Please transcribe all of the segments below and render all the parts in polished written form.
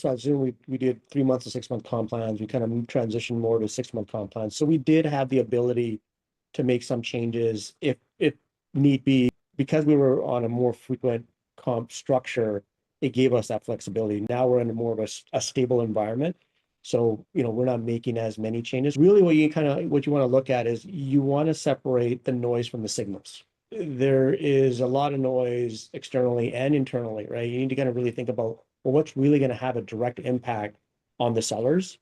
So at Zoom, we did 3 months to 6 month comp plans. We kind of transitioned more to 6 month comp plans. So we did have the ability to make some changes if need be. Because we were on a more frequent comp structure, it gave us that flexibility. Now we're in more of a stable environment. So, we're not making as many changes. Really, what you want to look at is you want to separate the noise from the signals. There is a lot of noise externally and internally, right? You need to kind of really think about, well, what's really going to have a direct impact on the sellers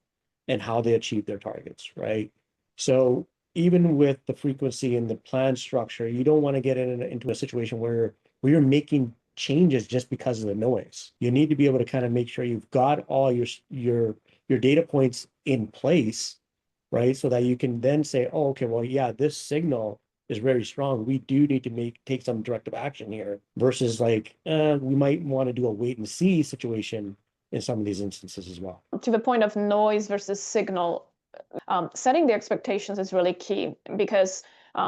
and how they achieve their targets, right? So even with the frequency and the plan structure, you don't want to get into a situation where you're making changes just because of the noise. You need to be able to kind of make sure you've got all your data points in place, right? So that you can then say, oh, okay, well, yeah, this signal is very strong. We do need to take some directive action here versus like, we might want to do a wait and see situation in some of these instances as well. To the point of noise versus signal, setting the expectations is really key because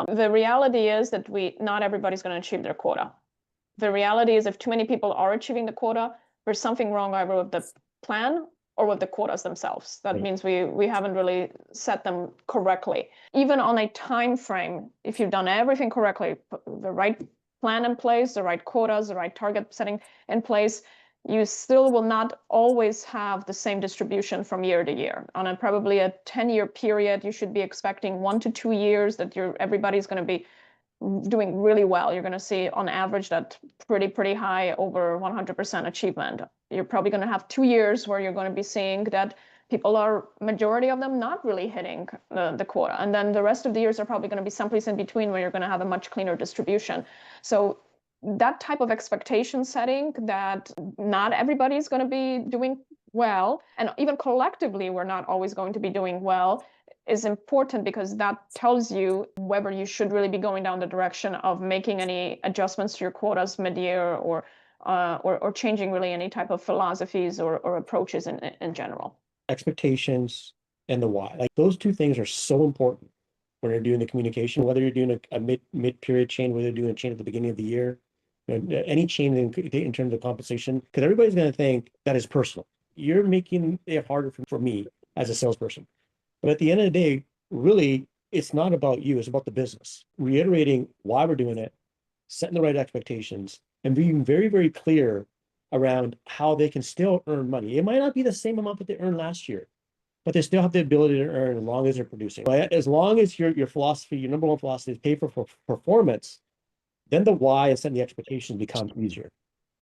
the reality is that not everybody's going to achieve their quota. The reality is if too many people are achieving the quota, there's something wrong either with the plan or with the quotas themselves. That means we haven't really set them correctly. Even on a time frame, if you've done everything correctly, the right plan in place, the right quotas, the right target setting in place, you still will not always have the same distribution from year to year. On probably a 10-year period, you should be expecting 1 to 2 years that everybody's going to be doing really well. You're going to see on average that pretty high, over 100% achievement. You're probably going to have 2 years where you're going to be seeing that people are, majority of them, not really hitting the quota. And then the rest of the years are probably going to be someplace in between where you're going to have a much cleaner distribution. So that type of expectation setting that not everybody is going to be doing well, and even collectively, we're not always going to be doing well, is important because that tells you whether you should really be going down the direction of making any adjustments to your quotas mid-year or changing really any type of philosophies or approaches in general. Expectations and the why. Like those two things are so important when you're doing the communication, whether you're doing a mid-period chain, whether you're doing a chain at the beginning of the year, any chain in terms of compensation, because everybody's going to think that is personal. You're making it harder for me as a salesperson. But at the end of the day, really, it's not about you, it's about the business. Reiterating why we're doing it, setting the right expectations, and being very, very clear around how they can still earn money. It might not be the same amount that they earned last year, but they still have the ability to earn as long as they're producing. As long as your philosophy, your number one philosophy is pay for performance, then the why and setting the expectations becomes easier.